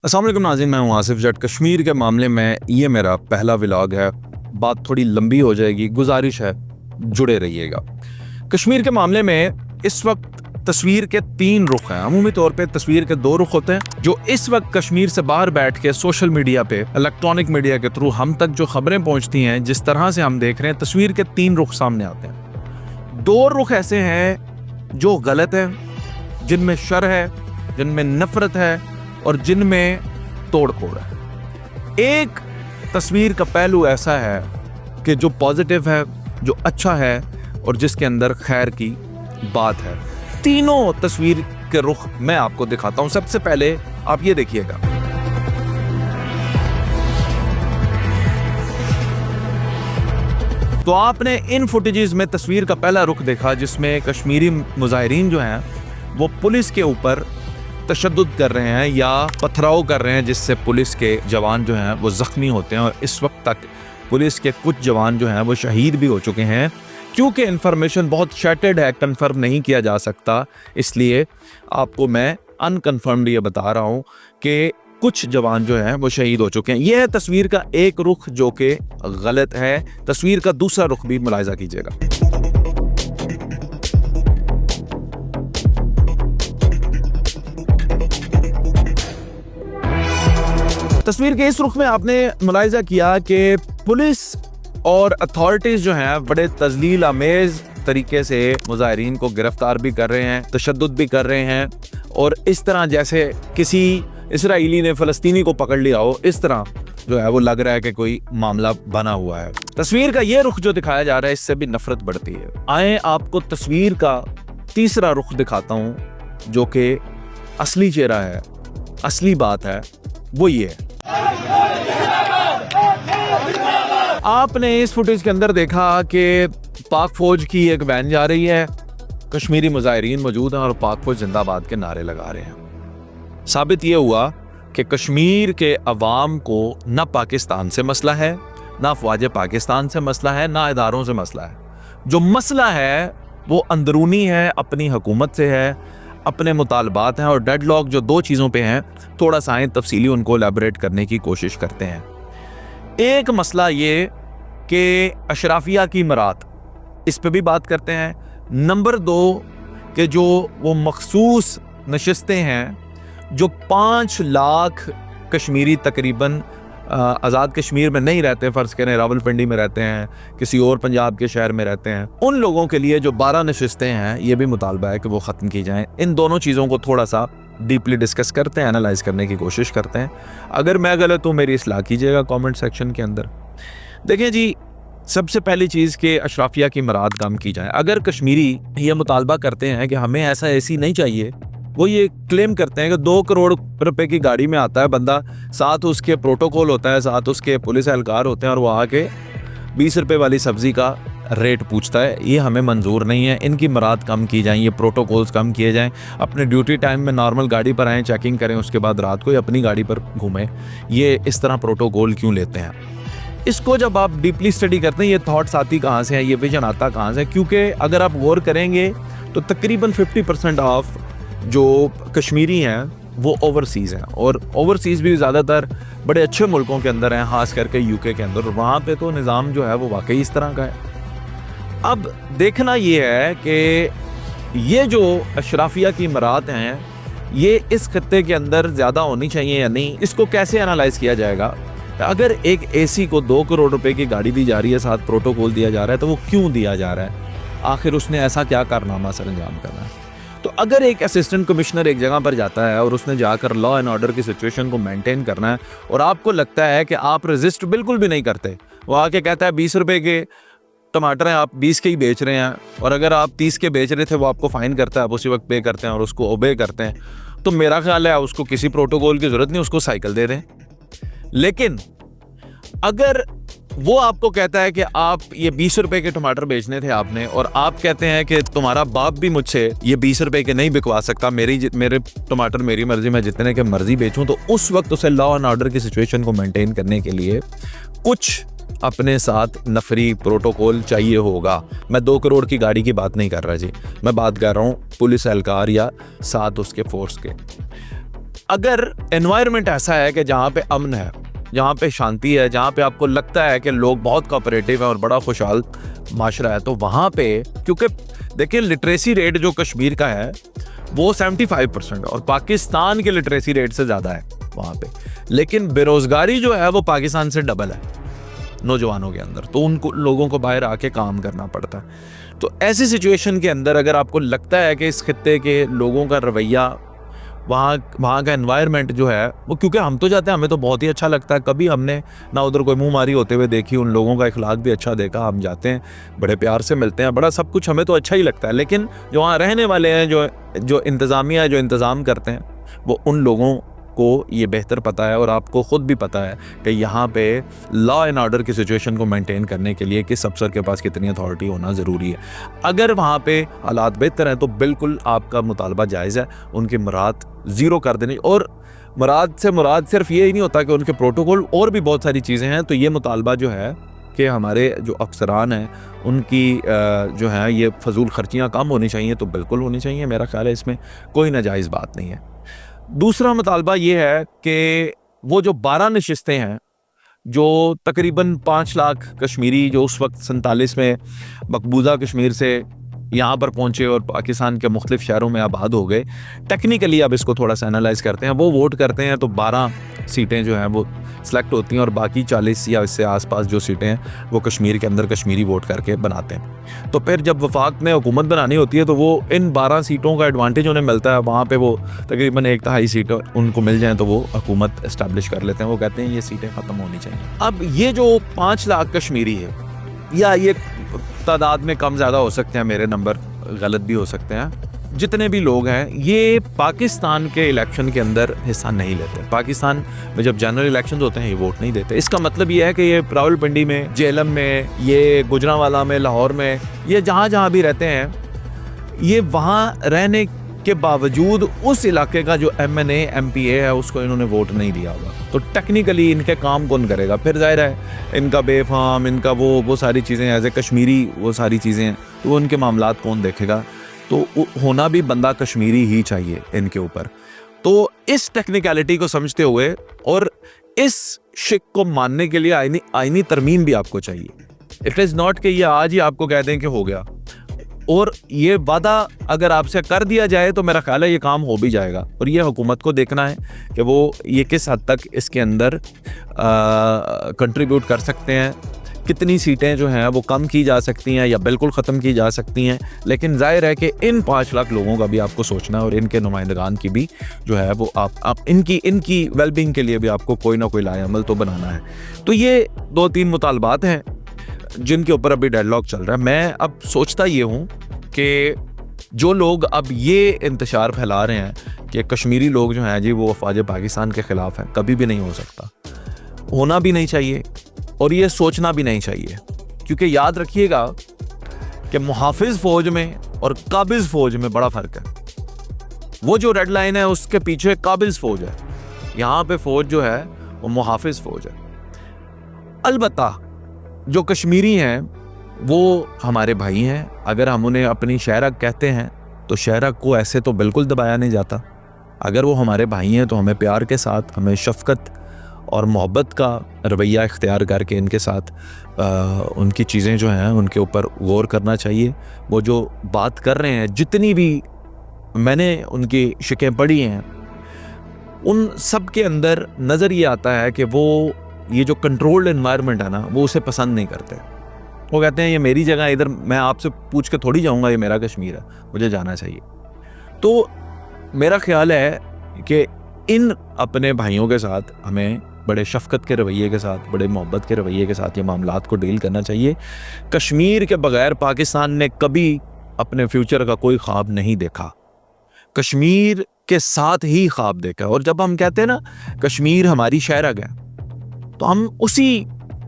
अस्सलाम वालेकुम नाज़रीन, मैं हूं आसिफ जट। कश्मीर के मामले में ये मेरा पहला व्लॉग है। बात थोड़ी लंबी हो जाएगी, गुजारिश है जुड़े रहिएगा। कश्मीर के मामले में इस वक्त तस्वीर के 3 रुख हैं। अमूमी तौर पे तस्वीर के 2 रुख होते हैं। जो इस वक्त कश्मीर से बाहर बैठ के सोशल मीडिया पे, इलेक्ट्रॉनिक मीडिया के थ्रू हम तक जो खबरें पहुंचती हैं, जिस तरह से हम देख रहे हैं, तस्वीर के 3 रुख सामने आते हैं। 2 रुख ऐसे हैं जो गलत हैं, जिनमें शर है, जिनमें नफरत है और जिनमें तोड़ फोड़ है। एक तस्वीर का पहलू ऐसा है कि जो पॉजिटिव है, जो अच्छा है और जिसके अंदर खैर की बात है। तीनों तस्वीर के रुख मैं आपको दिखाता हूं। सबसे पहले आप ये देखिएगा। तो आपने इन फुटेजेस में तस्वीर का पहला रुख देखा जिसमें कश्मीरी मुजाहिरीन जो हैं वो पुलिस के ऊपर तशद्दुद कर रहे हैं या पथराव कर रहे हैं, जिससे पुलिस के जवान जो हैं वो ज़ख्मी होते हैं। और इस वक्त तक पुलिस के कुछ जवान जो हैं वो शहीद भी हो चुके हैं। क्योंकि इन्फॉर्मेशन बहुत शैटर्ड है, कंफर्म नहीं किया जा सकता, इसलिए आपको मैं अनकन्फर्म्ड ये बता रहा हूँ कि कुछ जवान जो हैं वो शहीद हो चुके हैं। यह है तस्वीर का एक रुख जो कि गलत है। तस्वीर का दूसरा रुख भी मुलाहिजा कीजिएगा। तस्वीर के इस रुख में आपने मुलाहिजा किया कि पुलिस और अथॉरिटीज जो हैं बड़े तजलील आमेज तरीके से मुजाहिरीन को गिरफ्तार भी कर रहे हैं, तशद्दुद भी कर रहे हैं, और इस तरह जैसे किसी इसराइली ने फ़लस्तीनी को पकड़ लिया हो, इस तरह जो है वो लग रहा है कि कोई मामला बना हुआ है। तस्वीर का ये रुख जो दिखाया जा रहा है, इससे भी नफरत बढ़ती है। आए आपको तस्वीर का तीसरा रुख दिखाता हूँ जो कि असली चेहरा है, असली बात है, वो ये है। आपने इस फुटेज के अंदर देखा कि पाक फौज की एक वैन जा रही है, कश्मीरी मुजाहिरीन मौजूद हैं और पाक फौज जिंदाबाद के नारे लगा रहे हैं। साबित ये हुआ कि कश्मीर के अवाम को ना पाकिस्तान से मसला है, ना फौज पाकिस्तान से मसला है, ना इदारों से मसला है। जो मसला है वो अंदरूनी है, अपनी हुकूमत से है, अपने मुतालबात हैं। और डेडलॉक जो 2 चीज़ों पे हैं, थोड़ा सा तफसीली उनको एलैबोरेट करने की कोशिश करते हैं। एक मसला ये कि अशराफिया की मरात, इस पे भी बात करते हैं। नंबर 2 कि जो वो मखसूस नशिस्तें हैं जो 5 लाख कश्मीरी तकरीबन आज़ाद कश्मीर में नहीं रहते, फ़र्ज़ करें रावलपिंडी में रहते हैं, किसी और पंजाब के शहर में रहते हैं, उन लोगों के लिए जो 12 नशिस्तें हैं, ये भी मुतालबा है कि वो ख़त्म की जाएँ। इन दोनों चीज़ों को थोड़ा सा डीपली डिस्कस करते हैं, एनालाइज करने की कोशिश करते हैं। अगर मैं गलत हूँ मेरी इस्लाह कीजिएगा कमेंट सेक्शन के अंदर। देखिए जी, सबसे पहली चीज़ कि अशराफिया की मराद कम की जाए। अगर कश्मीरी ये मुतालबा करते हैं कि हमें ऐसा एसी नहीं चाहिए, वो ये क्लेम करते हैं कि 2 करोड़ रुपए की गाड़ी में आता है बंदा, साथ उसके प्रोटोकॉल होता है, साथ उसके पुलिस एहलकार होते हैं, और वो आके 20 रुपए वाली सब्जी का रेट पूछता है, ये हमें मंजूर नहीं है। इनकी मराद कम की जाए, ये प्रोटोकॉल्स कम किए जाएं। अपने ड्यूटी टाइम में नॉर्मल गाड़ी पर आएँ, चेकिंग करें, उसके बाद रात को अपनी गाड़ी पर घूमें। ये इस तरह प्रोटोकॉल क्यों लेते हैं? इसको जब आप डीपली स्टडी करते हैं, ये थॉट्स आती कहाँ से हैं, ये विजन आता कहाँ से? क्योंकि अगर आप गौर करेंगे तो तकरीबन 50% ऑफ जो कश्मीरी हैं वो ओवरसीज़ हैं, और ओवरसीज़ भी ज़्यादातर बड़े अच्छे मुल्कों के अंदर हैं, ख़ास करके यूके के अंदर। वहाँ पे तो निज़ाम जो है वो वाकई इस तरह का है। अब देखना ये है कि ये जो अशराफिया की मरात हैं, ये इस खत्ते के अंदर ज़्यादा होनी चाहिए या नहीं, इसको कैसे एनालाइज़ किया जाएगा? अगर एक एसी को 2 करोड़ रुपए की गाड़ी दी जा रही है, साथ प्रोटोकॉल दिया जा रहा है, तो वो क्यों दिया जा रहा है? आखिर उसने ऐसा क्या कारनामा सर अंजाम करना है? तो अगर एक असिस्टेंट कमिश्नर एक जगह पर जाता है और उसने जाकर लॉ एंड ऑर्डर की सिचुएशन को मेंटेन करना है, और आपको लगता है कि आप रेजिस्ट बिल्कुल भी नहीं करते, वो आके कहता है 20 रुपए के टमाटर हैं, आप 20 के ही बेच रहे हैं, और अगर आप 30 के बेच रहे थे वो आपको फाइन करता है, आप उसी वक्त पे करते हैं और उसको ओबे करते हैं, तो मेरा ख्याल है उसको किसी प्रोटोकॉल की ज़रूरत नहीं, उसको साइकिल दे दें। लेकिन अगर वो आपको कहता है कि आप ये 20 रुपए के टमाटर बेचने थे आपने, और आप कहते हैं कि तुम्हारा बाप भी मुझसे ये 20 रुपए के नहीं बिकवा सकता, मेरे टमाटर मेरी मर्जी, मैं जितने के मर्जी बेचूं, तो उस वक्त उसे लॉ एंड ऑर्डर की सिचुएशन को मेंटेन करने के लिए कुछ अपने साथ नफरी प्रोटोकॉल चाहिए होगा। मैं 2 करोड़ की गाड़ी की बात नहीं कर रहा जी, मैं बात कर रहा हूँ पुलिस एहलकार या साथ उसके फोर्स के। अगर एनवायरनमेंट ऐसा है कि जहाँ पे अमन है, जहाँ पे शांति है, जहाँ पे आपको लगता है कि लोग बहुत कोऑपरेटिव हैं और बड़ा खुशहाल माशरा है, तो वहाँ पे, क्योंकि देखिए लिटरेसी रेट जो कश्मीर का है वो 75% और पाकिस्तान के लिटरेसी रेट से ज़्यादा है वहाँ पे, लेकिन बेरोज़गारी जो है वो पाकिस्तान से डबल है नौजवानों के अंदर, तो उनको लोगों को बाहर आके काम करना पड़ता है। तो ऐसी सिचुएशन के अंदर अगर आपको लगता है कि इस खित्ते के लोगों का रवैया, वहाँ का एनवायरनमेंट जो है वो, क्योंकि हम तो जाते हैं, हमें तो बहुत ही अच्छा लगता है, कभी हमने ना उधर कोई मुंह मारी होते हुए देखी, उन लोगों का इखलाक भी अच्छा देखा, हम जाते हैं बड़े प्यार से मिलते हैं, बड़ा सब कुछ हमें तो अच्छा ही लगता है। लेकिन जो वहाँ रहने वाले हैं, जो इंतज़ामिया है, जो इंतज़ाम करते हैं, वो उन लोगों को ये बेहतर पता है और आपको ख़ुद भी पता है कि यहाँ पे लॉ एंड ऑर्डर की सिचुएशन को मेंटेन करने के लिए किस अफसर के पास कितनी अथॉरिटी होना ज़रूरी है। अगर वहाँ पे हालात बेहतर हैं तो बिल्कुल आपका मुतालबा जायज़ है, उनकी मुराद ज़ीरो कर देनी। और मुराद से मुराद सिर्फ ये ही नहीं होता कि उनके प्रोटोकॉल, और भी बहुत सारी चीज़ें हैं। तो ये मुतालबा जो है कि हमारे जो अफसरान हैं उनकी जो है ये फजूल खर्चियाँ कम होनी चाहिए, तो बिल्कुल होनी चाहिए, मेरा ख्याल है इसमें कोई नाजायज़ बात नहीं है। दूसरा मुतालबा ये है कि वो जो 12 नशिस्तें हैं, जो तकरीबन 5 लाख कश्मीरी जो उस वक्त 47 में मकबूजा कश्मीर से यहाँ पर पहुँचे और पाकिस्तान के मुख्तलिफ शहरों में आबाद हो गए, टेक्निकली अब इसको थोड़ा सा एनालाइज करते हैं। वो वोट करते हैं तो 12 सीटें जो हैं वो सिलेक्ट होती हैं और बाकी 40 या इससे आसपास जो सीटें हैं वो कश्मीर के अंदर कश्मीरी वोट करके बनाते हैं। तो फिर जब वफाक में हुकूमत बनानी होती है तो वो इन 12 सीटों का एडवांटेज उन्हें मिलता है, वहाँ पे वो तकरीबन 1/3 सीटें उनको मिल जाएँ तो वो हुकूमत इस्टेब्लिश कर लेते हैं। वो कहते हैं ये सीटें ख़त्म होनी चाहिए। अब ये जो 5 लाख कश्मीरी है, या ये तादाद में कम ज़्यादा हो सकते हैं, मेरे नंबर गलत भी हो सकते हैं, जितने भी लोग हैं ये पाकिस्तान के इलेक्शन के अंदर हिस्सा नहीं लेते। पाकिस्तान में जब जनरल इलेक्शन होते हैं ये वोट नहीं देते। इसका मतलब ये है कि ये रावलपिंडी में, जेलम में, ये गुजरांवाला में, लाहौर में, ये जहाँ भी रहते हैं, ये वहाँ रहने के बावजूद उस इलाके का जो MNA MPA है उसको इन्होंने वोट नहीं दिया होगा। तो टेक्निकली इनके काम कौन करेगा? फिर जाहिर है इनका बेफाम, इनका वो सारी चीज़ें एज ए कश्मीरी, वो सारी चीज़ें हैं, तो उनके मामलात कौन देखेगा? तो होना भी बंदा कश्मीरी ही चाहिए इनके ऊपर। तो इस टेक्निकलिटी को समझते हुए और इस शिक को मानने के लिए आईनी तरमीम भी आपको चाहिए। इट इज़ नॉट कि ये आज ही आपको कह दें कि हो गया, और ये वादा अगर आपसे कर दिया जाए तो मेरा ख्याल है ये काम हो भी जाएगा। और ये हुकूमत को देखना है कि वो ये किस हद तक इसके अंदर कंट्रीब्यूट कर सकते हैं, कितनी सीटें जो हैं वो कम की जा सकती हैं या बिल्कुल ख़त्म की जा सकती हैं। लेकिन जाहिर है कि इन 5 लाख लोगों का भी आपको सोचना है और इनके नुमाइंदगान की भी जो है वो आप इनकी वेलबींग के लिए भी आपको कोई ना कोई लाएअमल तो बनाना है। तो ये 2-3 मुतालबात हैं जिनके ऊपर अभी डेडलॉक चल रहा है। मैं अब सोचता ये हूँ कि जो लोग अब ये इंतशार फैला रहे हैं कि कश्मीरी लोग जो हैं जी वो अफवाज पाकिस्तान के ख़िलाफ़ हैं, कभी भी नहीं हो सकता, होना भी नहीं चाहिए और ये सोचना भी नहीं चाहिए। क्योंकि याद रखिएगा कि मुहाफिज फ़ौज में और काबिज़ फ़ौज में बड़ा फ़र्क है। वो जो रेड लाइन है उसके पीछे काबिज़ फ़ौज है, यहाँ पे फ़ौज जो है वो मुहाफिज फ़ौज है। अलबत्ता जो कश्मीरी हैं वो हमारे भाई हैं। अगर हम उन्हें अपनी शहरक कहते हैं तो शहरक को ऐसे तो बिल्कुल दबाया नहीं जाता। अगर वो हमारे भाई हैं तो हमें प्यार के साथ, हमें शफ़क़त और मोहब्बत का रवैया इख्तियार करके इनके साथ उनकी चीज़ें जो हैं उनके ऊपर गौर करना चाहिए। वो जो बात कर रहे हैं, जितनी भी मैंने उनकी शिकें पढ़ी हैं, उन सब के अंदर नज़र ये आता है कि वो ये जो कंट्रोल्ड एनवायरनमेंट है ना, वो उसे पसंद नहीं करते। वो कहते हैं ये मेरी जगह, इधर मैं आपसे पूछ के थोड़ी जाऊँगा, ये मेरा कश्मीर है, मुझे जाना चाहिए। तो मेरा ख्याल है कि इन अपने भाइयों के साथ हमें बड़े शफ़क़त के रवैये के साथ, बड़े मोहब्बत के रवैये के साथ ये मामलात को डील करना चाहिए। कश्मीर के बग़ैर पाकिस्तान ने कभी अपने फ्यूचर का कोई ख्वाब नहीं देखा, कश्मीर के साथ ही ख्वाब देखा। और जब हम कहते हैं ना कश्मीर हमारी शहरग है, तो हम उसी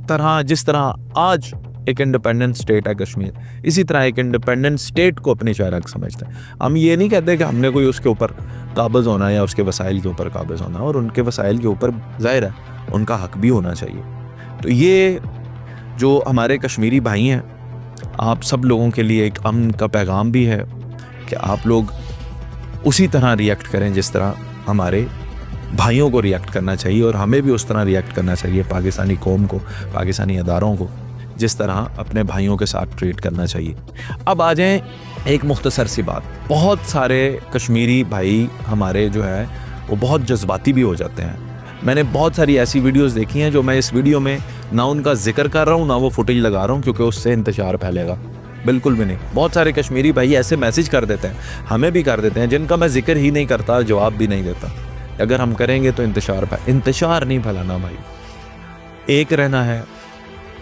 तरह, जिस तरह आज एक इंडिपेंडेंट स्टेट है कश्मीर, इसी तरह एक इंडिपेंडेंट स्टेट को अपनी शहरक समझते हैं। हम ये नहीं कहते कि हमने कोई उसके ऊपर काबिज़ होना है या उसके वसाइल के ऊपर काबिज़ होना, और उनके वसाइल के ऊपर ज़ाहिर है उनका हक भी होना चाहिए। तो ये जो हमारे कश्मीरी भाई हैं, आप सब लोगों के लिए एक अमन का पैगाम भी है कि आप लोग उसी तरह रिएक्ट करें जिस तरह हमारे भाइयों को रिएक्ट करना चाहिए और हमें भी उस तरह रिएक्ट करना चाहिए पाकिस्तानी कौम को, पाकिस्तानी अदारों को, जिस तरह अपने भाइयों के साथ ट्रीट करना चाहिए। अब आ जाएं एक मुख्तसर सी बात। बहुत सारे कश्मीरी भाई हमारे जो है वो बहुत जज्बाती भी हो जाते हैं। मैंने बहुत सारी ऐसी वीडियोस देखी हैं जो मैं इस वीडियो में ना उनका जिक्र कर रहा हूँ ना वो फुटेज लगा रहा हूँ, क्योंकि उससे इंतशार फैलेगा, बिल्कुल भी नहीं। बहुत सारे कश्मीरी भाई ऐसे मैसेज कर देते हैं, हमें भी कर देते हैं, जिनका मैं जिक्र ही नहीं करता, जवाब भी नहीं देता। अगर हम करेंगे तो इंतशार नहीं फैलाना भाई। एक रहना है,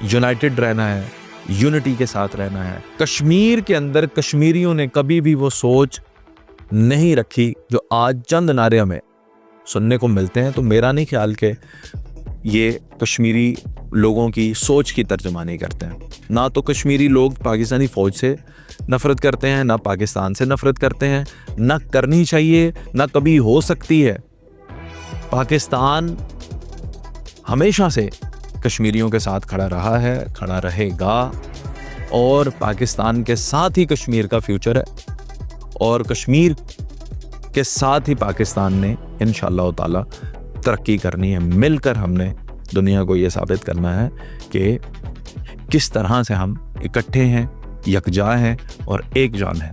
यूनाइटेड रहना है, यूनिटी के साथ रहना है। कश्मीर के अंदर कश्मीरियों ने कभी भी वो सोच नहीं रखी जो आज चंद नारे हमें सुनने को मिलते हैं। तो मेरा नहीं ख्याल कि ये कश्मीरी लोगों की सोच की तर्जुमानी करते हैं। ना तो कश्मीरी लोग पाकिस्तानी फ़ौज से नफ़रत करते हैं, ना पाकिस्तान से नफ़रत करते हैं, ना करनी चाहिए, ना कभी हो सकती है। पाकिस्तान हमेशा से कश्मीरियों के साथ खड़ा रहा है, खड़ा रहेगा, और पाकिस्तान के साथ ही कश्मीर का फ्यूचर है, और कश्मीर के साथ ही पाकिस्तान ने इंशाअल्लाह ताला तरक्की करनी है। मिलकर हमने दुनिया को ये साबित करना है कि किस तरह से हम इकट्ठे हैं, यकजा हैं और एक जान हैं।